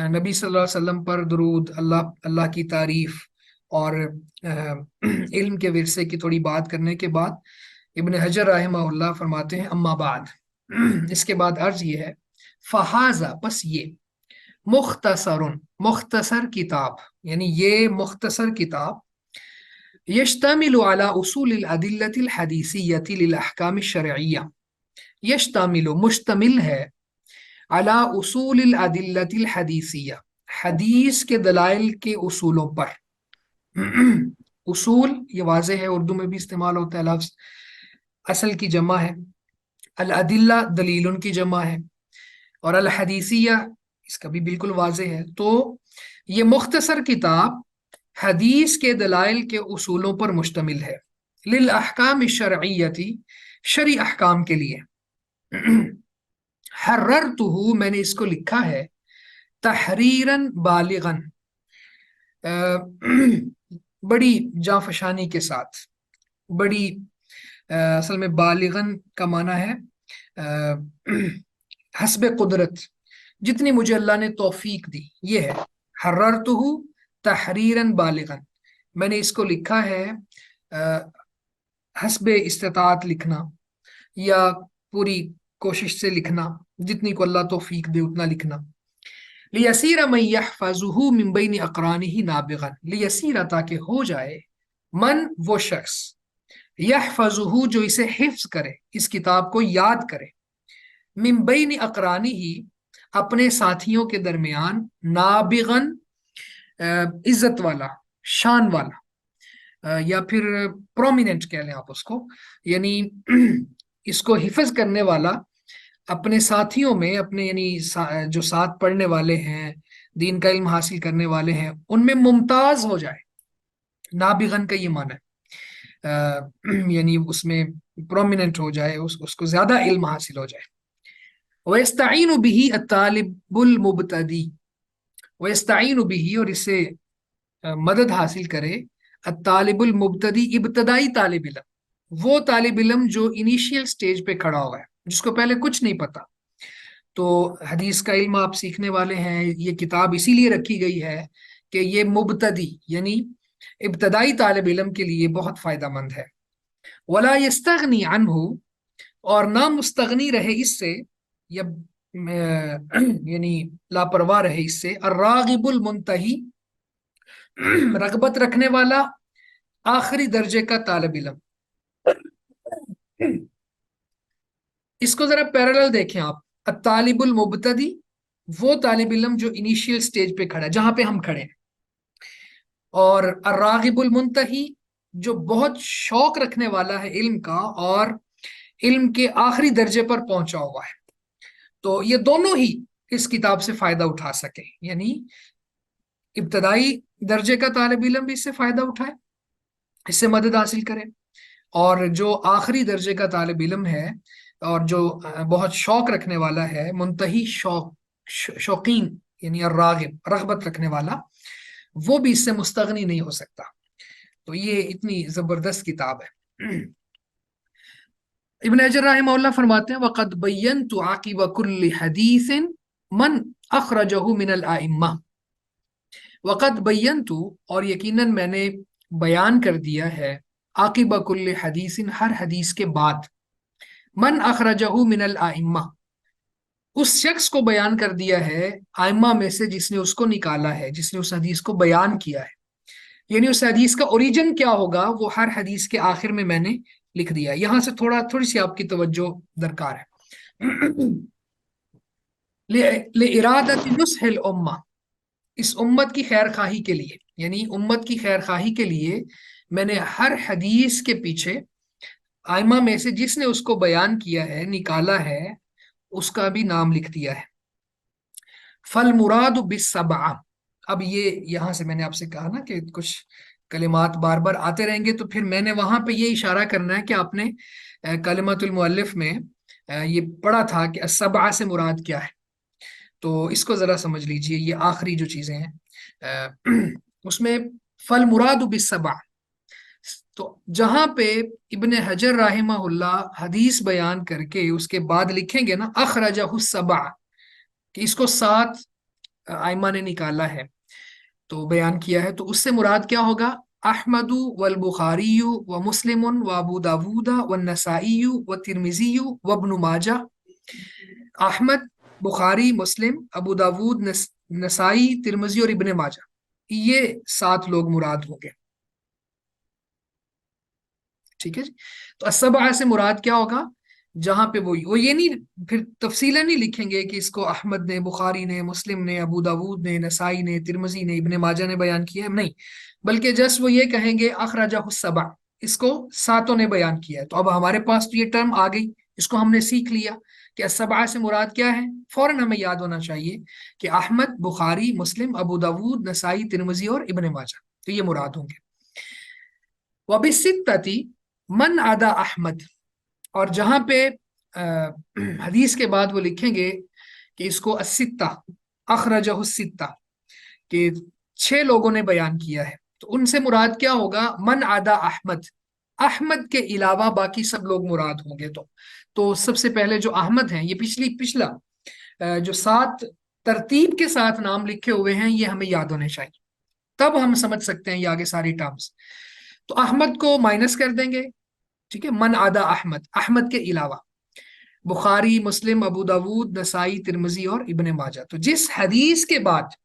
نبی صلی اللہ علیہ وسلم پر درود، اللہ کی تعریف اور علم کے ورثے کی تھوڑی بات کرنے کے بعد ابن حجر رحمہ اللہ فرماتے ہیں اما بعد، اس کے بعد عرض یہ ہے، فہذا، بس یہ، مختصر کتاب، یعنی یہ مختصر کتاب، یشتمل علی اصول الادلۃ الحدیثیۃ للاحکام الشرعیہ، یشتمل، مشتمل ہے، علی اصول الادلۃ الحدیثیہ، حدیث کے دلائل کے اصولوں پر. اصول یہ واضح ہے، اردو میں بھی استعمال ہوتا ہے لفظ، اصل کی جمع ہے. الادلہ دلیل کی جمع ہے. اور الحدیثیہ اس کا بھی بالکل واضح ہے. تو یہ مختصر کتاب حدیث کے دلائل کے اصولوں پر مشتمل ہے. للاحکام الشرعیتی، شرعی احکام کے لیے. حررتہ میں نے اس کو لکھا ہے تحریراً بالغاً، بڑی جانفشانی کے ساتھ، بڑی اصل میں بالغاً کا معنی ہے حسب قدرت، جتنی مجھے اللہ نے توفیق دی یہ ہے. حررتہ تحریراً بالغاً، میں نے اس کو لکھا ہے حسب استطاعت لکھنا، یا پوری کوشش سے لکھنا، جتنی کو اللہ توفیق دے اتنا لکھنا. لیسیر من یحفظہ من بین اقرانہ نابغا، لیسیر تاکہ ہو جائے، من وہ شخص، یحفظہ جو اسے حفظ کرے، اس کتاب کو یاد کرے، من بین اقرانہ اپنے ساتھیوں کے درمیان، نابغن عزت والا، شان والا، یا پھر پرومیننٹ کہہ لیں آپ اس کو، یعنی اس کو حفظ کرنے والا اپنے ساتھیوں میں، اپنے یعنی جو ساتھ پڑھنے والے ہیں، دین کا علم حاصل کرنے والے ہیں، ان میں ممتاز ہو جائے. نابغن کا یہ معنی ہے یعنی اس میں پرومیننٹ ہو جائے، اس کو زیادہ علم حاصل ہو جائے. وَيَسْتَعِينُ بِهِ الطَّالِبُ الْمُبْتَدِي، وَيَسْتَعِينُ بِهِ اور اس سے مدد حاصل کرے، الطالب المبتدی ابتدائی طالب علم، وہ طالب علم جو انیشیل سٹیج پہ کھڑا ہوا ہے، جس کو پہلے کچھ نہیں پتا. تو حدیث کا علم آپ سیکھنے والے ہیں، یہ کتاب اسی لیے رکھی گئی ہے کہ یہ مبتدی یعنی ابتدائی طالب علم کے لیے بہت فائدہ مند ہے. ولا یستغنی عنہ اور نہ مستغنی رہے اس سے، یا یعنی لاپرواہ رہے اس سے، الراغب المنتہی رغبت رکھنے والا آخری درجے کا طالب علم. اس کو ذرا پیرالل دیکھیں آپ، الطالب المبتدی وہ طالب علم جو انیشیل سٹیج پہ کھڑا ہے، جہاں پہ ہم کھڑے ہیں، اور الراغب المنتہی جو بہت شوق رکھنے والا ہے علم کا اور علم کے آخری درجے پر پہنچا ہوا ہے. تو یہ دونوں ہی اس کتاب سے فائدہ اٹھا سکے، یعنی ابتدائی درجے کا طالب علم بھی اس سے فائدہ اٹھائے، اس سے مدد حاصل کرے، اور جو آخری درجے کا طالب علم ہے اور جو بہت شوق رکھنے والا ہے، منتہی شوقین یعنی الراغب رغبت رکھنے والا، وہ بھی اس سے مستغنی نہیں ہو سکتا. تو یہ اتنی زبردست کتاب ہے. ابن حجر رحمہ اللہ فرماتے ہیں وَقَدْ بَيَّنْتُ عَقِبَ كُلِّ حَدِيثٍ مَنْ أَخْرَجَهُ مِنَ الْأَئِمَّةِ. وَقَدْ بَيَّنْتُ اور یقیناً میں نے بیان کر دیا ہے، عَقِبَ كُلِّ حَدِيثٍ ہر حدیث کے بعد، من اخرجہ من الائمہ اس شخص کو بیان کر دیا ہے ائمہ میں سے جس نے اس کو نکالا ہے، جس نے اس حدیث کو بیان کیا ہے. یعنی اس حدیث کا اوریجن کیا ہوگا وہ ہر حدیث کے آخر میں نے لکھ دیا. یہاں سے تھوڑی سی آپ کی توجہ درکار ہے. لِإِرَادَةِ نُصْحِ الْأُمَّةِ اس امت کی خیر خواہی کے لیے، یعنی امت کی خیر خواہی کے لیے میں نے ہر حدیث کے پیچھے ائمہ میں سے جس نے اس کو بیان کیا ہے، نکالا ہے، اس کا بھی نام لکھ دیا ہے. فَالْمُرَادُ بِالسَّبْعَةِ اب یہ یہاں سے میں نے آپ سے کہا نا کہ کچھ کلمات بار بار آتے رہیں گے، تو پھر میں نے وہاں پہ یہ اشارہ کرنا ہے کہ آپ نے کلمات المؤلف میں یہ پڑھا تھا کہ السبعہ سے مراد کیا ہے. تو اس کو ذرا سمجھ لیجئے، یہ آخری جو چیزیں ہیں اس میں فَالْمُرَادُ بِالسَّبْعَةِ، تو جہاں پہ ابن حجر رحمہ اللہ حدیث بیان کر کے اس کے بعد لکھیں گے نا اخرجہ السبع، کہ اس کو 7 ائمہ نے نکالا ہے تو بیان کیا ہے، تو اس سے مراد کیا ہوگا؟ احمد والبخاری ومسلم وابو داود والنسائی والترمذی وابن ماجہ. احمد، بخاری، مسلم، ابو داود، نسائی، ترمذی اور ابن ماجہ، یہ 7 لوگ مراد ہوں گے. ٹھیک ہے جی. تو السبعہ سے مراد کیا ہوگا؟ جہاں پہ وہ یہ نہیں پھر تفصیلا نہیں لکھیں گے کہ اس کو احمد نے، بخاری نے، مسلم نے، ابو داود نے، نسائی نے، ترمذی نے، ابن ماجہ نے بیان کیا ہے، نہیں، بلکہ جسٹ وہ یہ کہیں گے اخرجہ السبع، اس کو ساتوں نے بیان کیا ہے۔ تو اب ہمارے پاس تو یہ ٹرم آ گئی، اس کو ہم نے سیکھ لیا کہ السبع سے مراد کیا ہے، فوراً ہمیں یاد ہونا چاہیے کہ احمد، بخاری، مسلم، ابو داود، نسائی، ترمذی اور ابن ماجہ، تو یہ مراد ہوں گے۔ وبالستۃ من عدا احمد، اور جہاں پہ حدیث کے بعد وہ لکھیں گے کہ اس کو الستہ، اخرجہ الستہ، کہ 6 لوگوں نے بیان کیا ہے، تو ان سے مراد کیا ہوگا، من عدا احمد، احمد کے علاوہ باقی سب لوگ مراد ہوں گے۔ تو سب سے پہلے جو احمد ہیں، یہ پچھلا جو 7 ترتیب کے ساتھ نام لکھے ہوئے ہیں، یہ ہمیں یاد ہونے چاہیے، تب ہم سمجھ سکتے ہیں یہ آگے ساری ٹرمز۔ تو احمد کو مائنس کر دیں گے، ٹھیک ہے، من عدا احمد، احمد کے علاوہ، بخاری، مسلم، ابو داود، نسائی، ترمذی اور ابن ماجہ۔ تو جس حدیث کے بعد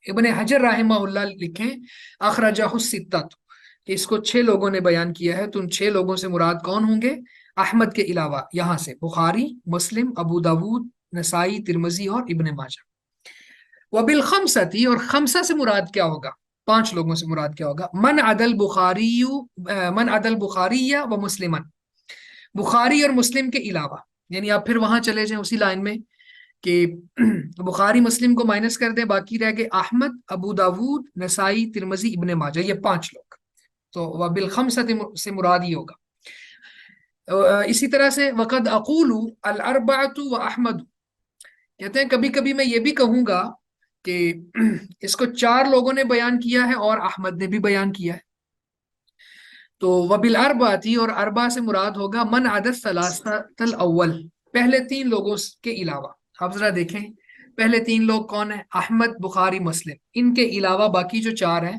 ابن حجر رحمہ اللہ لکھیں اخرجہ الستہ، کہ اس کو 6 لوگوں نے بیان کیا ہے، تو ان 6 لوگوں سے مراد کون ہوں گے، احمد کے علاوہ یہاں سے بخاری، مسلم، ابو داود، نسائی، ترمذی اور ابن ماجہ۔ وبالخمسۃ، اور خمسہ سے مراد کیا ہوگا، 5 لوگوں سے مراد کیا ہوگا، من عدل بخاری، من عدل بخاری و مسلمن، بخاری اور مسلم کے علاوہ، یعنی آپ پھر وہاں چلے جائیں اسی لائن میں کہ بخاری مسلم کو مائنس کر دیں، باقی رہ گئے احمد، ابو داود، نسائی، ترمذی، ابن ماجہ، یہ 5 لوگ، تو وبالخمسۃ سے مراد ہی ہوگا۔ اسی طرح سے وقد اقول الاربعۃ واحمد، کہتے ہیں کبھی کبھی میں یہ بھی کہوں گا کہ اس کو 4 لوگوں نے بیان کیا ہے اور احمد نے بھی بیان کیا ہے۔ تو وبالاربعۃ، اور اربع سے مراد ہوگا من عدا الثلاثۃ الاول، پہلے 3 لوگوں کے علاوہ۔ آپ ذرا دیکھیں پہلے 3 لوگ کون ہیں، احمد، بخاری، مسلم، ان کے علاوہ باقی جو 4 ہیں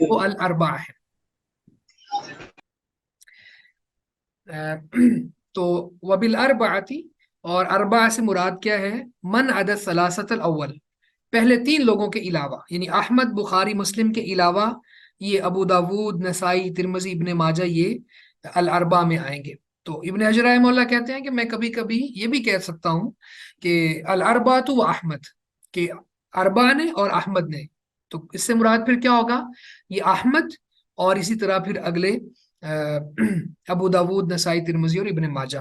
وہ الاربع ہیں۔ تو وبالاربعۃ، اور اربع سے مراد کیا ہے، من عدا الثلاثۃ الاول، پہلے 3 لوگوں کے علاوہ، یعنی احمد، بخاری، مسلم کے علاوہ یہ ابو داود، نسائی، ترمذی، ابن ماجہ، یہ الاربع میں آئیں گے۔ تو ابن حجر رحمہ اللہ کہتے ہیں کہ میں کبھی کبھی یہ بھی کہہ سکتا ہوں کہ الاربعۃ و احمد، کہ اربع نے اور احمد نے، تو اس سے مراد پھر کیا ہوگا، یہ احمد اور اسی طرح پھر اگلے ابو داود، نسائی، ترمذی اور ابن ماجہ۔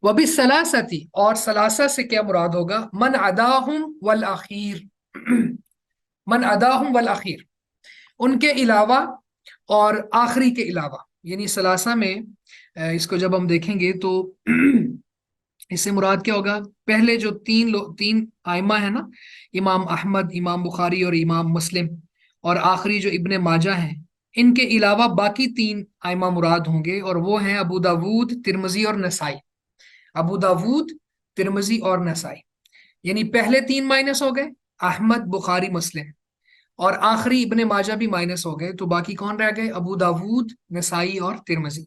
وبالثلاثۃ، اور ثلاثہ سے کیا مراد ہوگا، من عداہم والآخیر، من عداہم والآخیر، ان کے علاوہ اور آخری کے علاوہ، یعنی ثلاثہ میں اس کو جب ہم دیکھیں گے تو اس سے مراد کیا ہوگا، پہلے جو 3 آئمہ ہیں نا، امام احمد، امام بخاری اور امام مسلم، اور آخری جو ابن ماجہ ہیں، ان کے علاوہ باقی 3 آئمہ مراد ہوں گے، اور وہ ہیں ابو داود، ترمذی اور نسائی، ابو داود، ترمذی اور نسائی، یعنی پہلے 3 مائنس ہو گئے، احمد، بخاری، مسلم، اور آخری ابن ماجہ بھی مائنس ہو گئے، تو باقی کون رہ گئے، ابو داود، نسائی اور ترمذی۔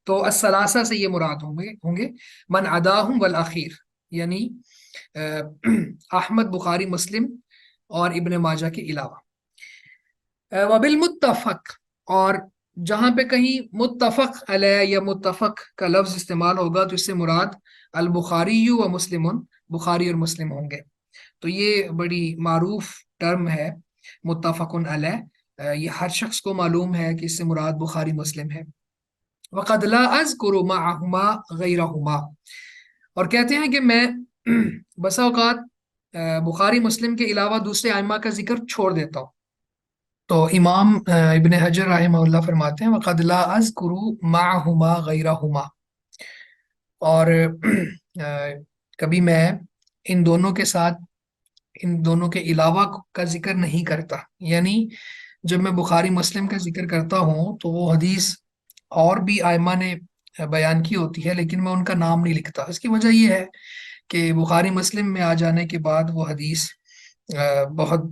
تو الثلاثہ سے یہ مراد ہوں گے من عداہم والآخیر، یعنی احمد، بخاری، مسلم اور ابن ماجہ کے علاوہ۔ وبالمتفق، اور جہاں پہ کہیں متفق علیہ یا متفق کا لفظ استعمال ہوگا تو اس سے مراد البخاری و مسلم، بخاری اور مسلم ہوں گے۔ تو یہ بڑی معروف ٹرم ہے متفق علیہ، یہ ہر شخص کو معلوم ہے کہ اس سے مراد بخاری، مسلم ہے۔ وقد لا اذکر معہما غیرہما، اور کہتے ہیں کہ میں بسا اوقات بخاری، مسلم کے علاوہ دوسرے ائمہ کا ذکر چھوڑ دیتا ہوں۔ تو امام ابن حجر رحمہ اللہ فرماتے ہیں وقد لا اذکر معہما غیرہما، اور کبھی میں ان دونوں کے ساتھ، ان دونوں کے علاوہ کا ذکر نہیں کرتا، یعنی جب میں بخاری، مسلم کا ذکر کرتا ہوں تو وہ حدیث اور بھی آئمہ نے بیان کی ہوتی ہے، لیکن میں ان کا نام نہیں لکھتا۔ اس کی وجہ یہ ہے کہ بخاری، مسلم میں آ جانے کے بعد وہ حدیث بہت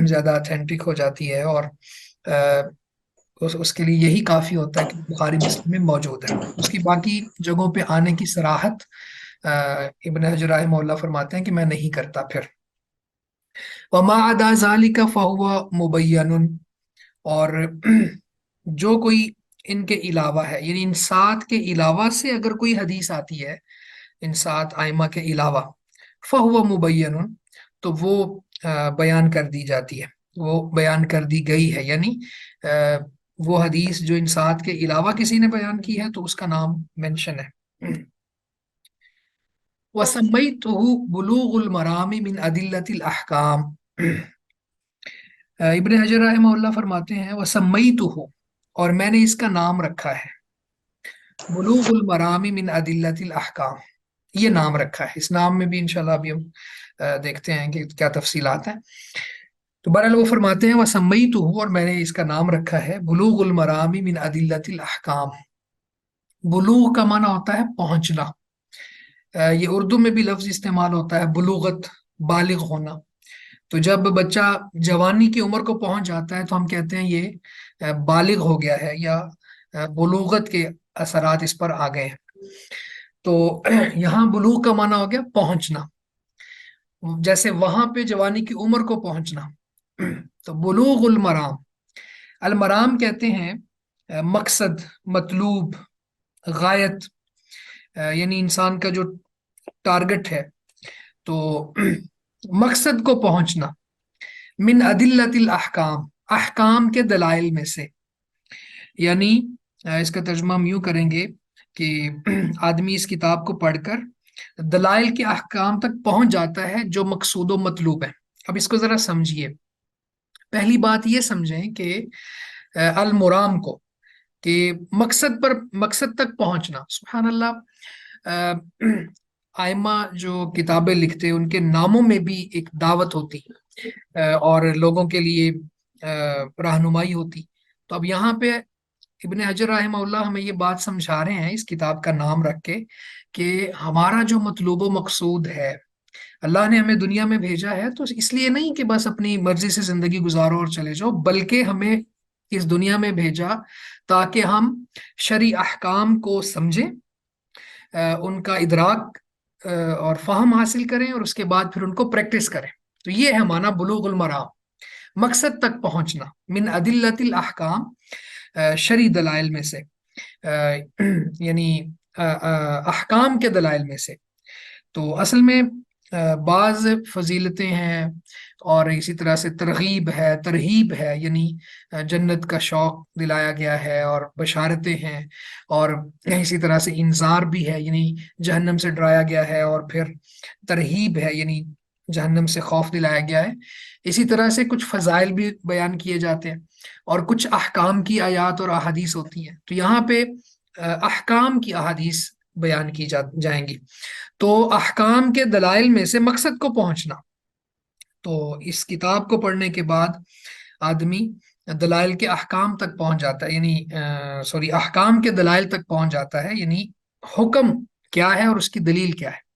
زیادہ اتھینٹک ہو جاتی ہے، اور اس کے لیے یہی کافی ہوتا ہے کہ بخاری، مسلم میں موجود ہے۔ اس کی باقی جگہوں پہ آنے کی صراحت ابن حجر رحمہ اللہ فرماتے ہیں کہ میں نہیں کرتا پھر۔ وما عدا ذلك فهو مبین، اور جو کوئی ان کے علاوہ ہے، یعنی ان 7 کے علاوہ سے اگر کوئی حدیث آتی ہے، ان 7 ائمہ کے علاوہ، فہو مبین، تو وہ بیان کر دی جاتی ہے، وہ بیان کر دی گئی ہے، یعنی وہ حدیث جو ان 7 کے علاوہ کسی نے بیان کی ہے تو اس کا نام مینشن ہے۔ وَسَمَّيْتُهُ بُلُوغُ الْمَرَامِ مِنْ أَدِلَّةِ الْأَحْكَامِ۔ ابن حجر رحمہ اللہ فرماتے ہیں وَسَمَّيْتُهُ، اور میں نے اس کا نام رکھا ہے، بلوغ المرام من ادلت الاحکام، یہ نام رکھا ہے۔ اس نام میں بھی انشاءاللہ ابھی ہم دیکھتے ہیں کہ کیا تفصیلات ہیں۔ تو بہرحال وہ فرماتے ہیں وَسَمَّيْتُهُ، اور میں نے اس کا نام رکھا ہے بلوغ المرام من ادلت الاحکام۔ بلوغ کا معنی ہوتا ہے پہنچنا، یہ اردو میں بھی لفظ استعمال ہوتا ہے بلوغت، بالغ ہونا۔ تو جب بچہ جوانی کی عمر کو پہنچ جاتا ہے تو ہم کہتے ہیں یہ بالغ ہو گیا ہے، یا بلوغت کے اثرات اس پر آ گئے ہیں۔ تو یہاں بلوغ کا معنی ہو گیا پہنچنا، جیسے وہاں پہ جوانی کی عمر کو پہنچنا۔ تو بلوغ المرام، المرام کہتے ہیں مقصد، مطلوب، غایت، یعنی انسان کا جو ٹارگٹ ہے، تو مقصد کو پہنچنا۔ من ادلت الاحکام، احکام کے دلائل میں سے، یعنی اس کا ترجمہ ہم یوں کریں گے کہ آدمی اس کتاب کو پڑھ کر دلائل کے احکام تک پہنچ جاتا ہے جو مقصود و مطلوب ہے۔ اب اس کو ذرا سمجھیے۔ پہلی بات یہ سمجھیں کہ المرام کو، کہ مقصد پر، مقصد تک پہنچنا، سبحان اللہ، آئمہ جو کتابیں لکھتے ہیں ان کے ناموں میں بھی ایک دعوت ہوتی اور لوگوں کے لیے رہنمائی ہوتی۔ تو اب یہاں پہ ابن حجر رحمہ اللہ ہمیں یہ بات سمجھا رہے ہیں اس کتاب کا نام رکھ کے کہ ہمارا جو مطلوب و مقصود ہے، اللہ نے ہمیں دنیا میں بھیجا ہے تو اس لیے نہیں کہ بس اپنی مرضی سے زندگی گزارو اور چلے جاؤ، بلکہ ہمیں اس دنیا میں بھیجا تاکہ ہم شرعی احکام کو سمجھیں، ان کا ادراک اور فہم حاصل کریں، اور اس کے بعد پھر ان کو پریکٹس کریں۔ تو یہ ہے معنی بلوغ المرام، مقصد تک پہنچنا، من ادلت الاحکام، شرعی دلائل میں سے، یعنی احکام کے دلائل میں سے۔ تو اصل میں بعض فضیلتیں ہیں اور اسی طرح سے ترغیب ہے، ترہیب ہے، یعنی جنت کا شوق دلایا گیا ہے اور بشارتیں ہیں، اور اسی طرح سے انذار بھی ہے، یعنی جہنم سے ڈرایا گیا ہے، اور پھر ترہیب ہے، یعنی جہنم سے خوف دلایا گیا ہے۔ اسی طرح سے کچھ فضائل بھی بیان کیے جاتے ہیں، اور کچھ احکام کی آیات اور احادیث ہوتی ہیں۔ تو یہاں پہ احکام کی احادیث بیان کی جائیں گی۔ تو احکام کے دلائل میں سے مقصد کو پہنچنا، تو اس کتاب کو پڑھنے کے بعد آدمی دلائل کے احکام تک پہنچ جاتا ہے، یعنی احکام کے دلائل تک پہنچ جاتا ہے، یعنی حکم کیا ہے اور اس کی دلیل کیا ہے۔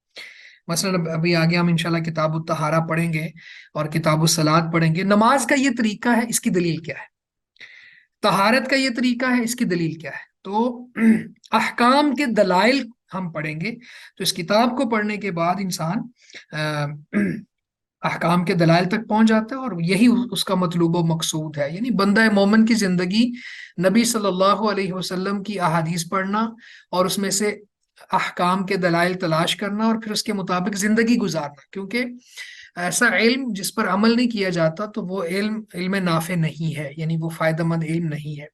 مثلا ابھی آگے ہم انشاءاللہ کتاب الطہارہ پڑھیں گے اور کتاب الصلاۃ پڑھیں گے، نماز کا یہ طریقہ ہے، اس کی دلیل کیا ہے، طہارت کا یہ طریقہ ہے، اس کی دلیل کیا ہے۔ تو احکام کے دلائل ہم پڑھیں گے، تو اس کتاب کو پڑھنے کے بعد انسان احکام کے دلائل تک پہنچ جاتا ہے، اور یہی اس کا مطلوب و مقصود ہے، یعنی بندہ مومن کی زندگی نبی صلی اللہ علیہ وسلم کی احادیث پڑھنا اور اس میں سے احکام کے دلائل تلاش کرنا اور پھر اس کے مطابق زندگی گزارنا، کیونکہ ایسا علم جس پر عمل نہیں کیا جاتا تو وہ علم نافع نہیں ہے، یعنی وہ فائدہ مند علم نہیں ہے۔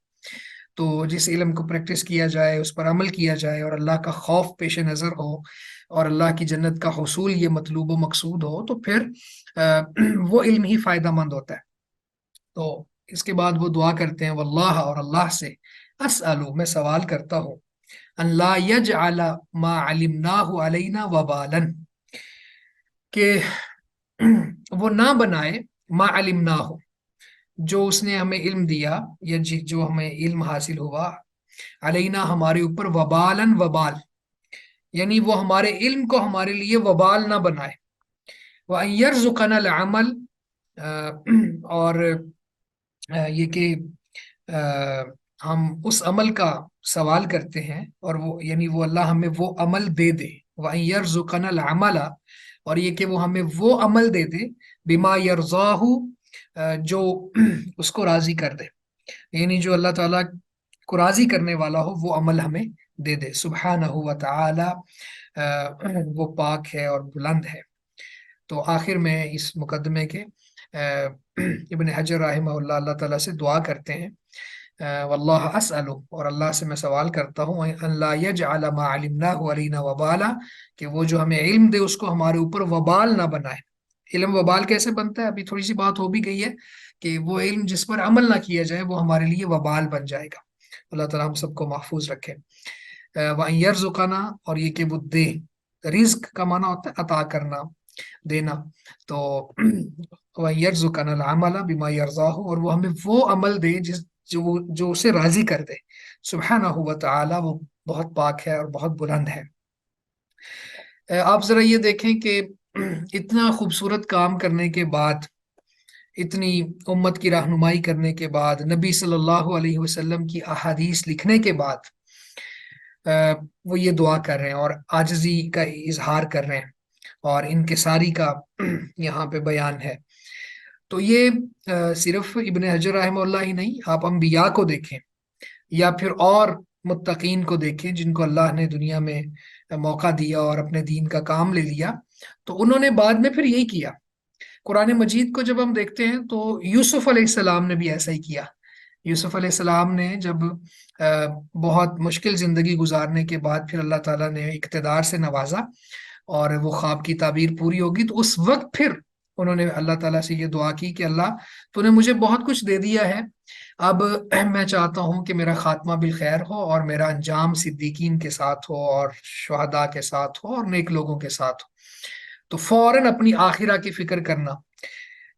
تو جس علم کو پریکٹس کیا جائے، اس پر عمل کیا جائے، اور اللہ کا خوف پیش نظر ہو اور اللہ کی جنت کا حصول یہ مطلوب و مقصود ہو، تو پھر وہ علم ہی فائدہ مند ہوتا ہے۔ تو اس کے بعد وہ دعا کرتے ہیں واللہ، اور اللہ سے، اسألو، میں سوال کرتا ہوں، ان لا یجعل ما علمناہ علینا وبالا، کہ وہ نہ بنائے ما علمناہ، جو اس نے ہمیں علم دیا، یا جو ہمیں علم حاصل ہوا، علینا، ہمارے اوپر، وبالن، وبال، یعنی وہ ہمارے علم کو ہمارے لیے وبال نہ بنائے۔ وَأَن يَرْزُقَنَا الْعَمَلَ، اور یہ کہ ہم اس عمل کا سوال کرتے ہیں، اور وہ یعنی وہ اللہ ہمیں وہ عمل دے دے، وَأَن يَرْزُقَنَا الْعَمَلَ، اور یہ کہ وہ ہمیں وہ عمل دے دے، بما یرضاہ، جو اس کو راضی کر دے، یعنی جو اللہ تعالیٰ کو راضی کرنے والا ہو وہ عمل ہمیں دے دے. سبحانہ و تعالی وہ پاک ہے اور بلند ہے. تو آخر میں اس مقدمے کے ابن حجر رحمہ اللہ اللہ تعالیٰ سے دعا کرتے ہیں واللہ اسأل، اور اللہ سے میں سوال کرتا ہوں ان لا یجعل ما علمناه علینا وبالا، کہ وہ جو ہمیں علم دے اس کو ہمارے اوپر وبال نہ بنائے. علم وبال کیسے بنتا ہے؟ ابھی تھوڑی سی بات ہو بھی گئی ہے کہ وہ علم جس پر عمل نہ کیا جائے وہ ہمارے لیے وبال بن جائے گا. اللہ تعالیٰ ہم سب کو محفوظ رکھے. وَأَن يَرْزُقَنَا، اور یہ کہ وہ دے. رزق کا معنی ہوتا ہے عطا کرنا، دینا. تو وَأَن يَرْزُقَنَا الْعَمَلَ بِمَا يَرْضَاهُ، اور وہ ہمیں وہ عمل دے جو اسے راضی کر دے. سبحانہ و تعالی وہ بہت پاک ہے اور بہت بلند ہے. آپ ذرا یہ دیکھیں کہ اتنا خوبصورت کام کرنے کے بعد، اتنی امت کی رہنمائی کرنے کے بعد، نبی صلی اللہ علیہ وسلم کی احادیث لکھنے کے بعد وہ یہ دعا کر رہے ہیں اور عاجزی کا اظہار کر رہے ہیں اور انکساری کا یہاں پہ بیان ہے. تو یہ صرف ابن حجر رحمہ اللہ ہی نہیں، آپ انبیاء کو دیکھیں یا پھر اور متقین کو دیکھیں جن کو اللہ نے دنیا میں موقع دیا اور اپنے دین کا کام لے لیا، تو انہوں نے بعد میں پھر یہی کیا. قرآن مجید کو جب ہم دیکھتے ہیں تو یوسف علیہ السلام نے بھی ایسا ہی کیا. یوسف علیہ السلام نے جب بہت مشکل زندگی گزارنے کے بعد پھر اللہ تعالیٰ نے اقتدار سے نوازا اور وہ خواب کی تعبیر پوری ہوگی، تو اس وقت پھر انہوں نے اللہ تعالیٰ سے یہ دعا کی کہ اللہ تو نے مجھے بہت کچھ دے دیا ہے، اب میں چاہتا ہوں کہ میرا خاتمہ بالخیر ہو اور میرا انجام صدیقین کے ساتھ ہو اور شہداء کے ساتھ ہو اور نیک لوگوں کے ساتھ ہو. تو فوراً اپنی آخرہ کی فکر کرنا.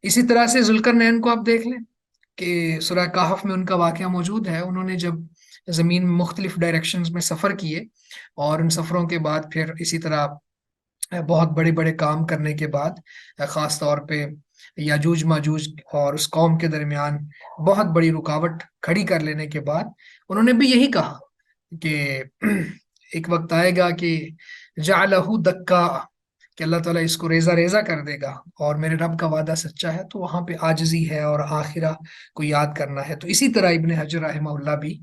اسی طرح سے ذوالقرنین کو آپ دیکھ لیں کہ سورہ کہف میں ان کا واقعہ موجود ہے. انہوں نے جب زمین میں مختلف ڈائریکشنز میں سفر کیے اور ان سفروں کے بعد پھر اسی طرح بہت بڑے بڑے کام کرنے کے بعد، خاص طور پہ یاجوج ماجوج اور اس قوم کے درمیان بہت بڑی رکاوٹ کھڑی کر لینے کے بعد، انہوں نے بھی یہی کہا کہ ایک وقت آئے گا کہ جعلہ دکا، کہ اللہ تعالیٰ اس کو ریزہ ریزہ کر دے گا اور میرے رب کا وعدہ سچا ہے. تو وہاں پہ عاجزی ہے اور آخرہ کو یاد کرنا ہے. تو اسی طرح ابن حجر رحمہ اللہ بھی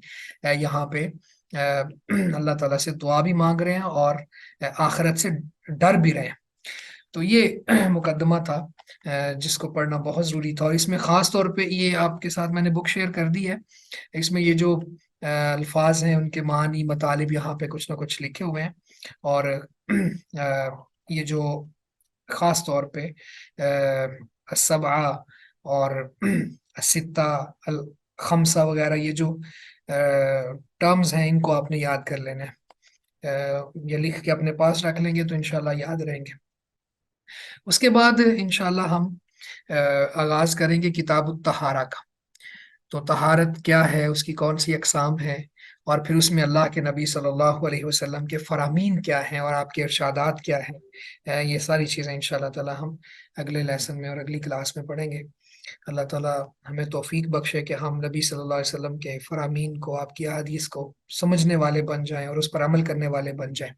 یہاں پہ اللہ تعالیٰ سے دعا بھی مانگ رہے ہیں اور آخرت سے ڈر بھی رہے ہیں. تو یہ مقدمہ تھا جس کو پڑھنا بہت ضروری تھا. اور اس میں خاص طور پہ یہ آپ کے ساتھ میں نے بک شیئر کر دی ہے، اس میں یہ جو الفاظ ہیں ان کے معنی مطالب یہاں پہ کچھ نہ کچھ لکھے ہوئے ہیں. اور یہ جو خاص طور پہ السبعہ اور الستہ الخمسہ وغیرہ یہ جو ٹرمز ہیں ان کو آپ نے یاد کر لینا ہے. یہ لکھ کے اپنے پاس رکھ لیں گے تو انشاءاللہ یاد رہیں گے. اس کے بعد انشاءاللہ ہم آغاز کریں گے کتاب الطہارہ کا. تو طہارت کیا ہے، اس کی کون سی اقسام ہیں، اور پھر اس میں اللہ کے نبی صلی اللہ علیہ وسلم کے فرامین کیا ہیں اور آپ کے ارشادات کیا ہیں. یہ ساری چیزیں انشاءاللہ تعالی ہم اگلے لیسن میں اور اگلی کلاس میں پڑھیں گے. اللہ تعالیٰ ہمیں توفیق بخشے کہ ہم نبی صلی اللہ علیہ وسلم کے فرامین کو، آپ کی احادیث کو سمجھنے والے بن جائیں اور اس پر عمل کرنے والے بن جائیں.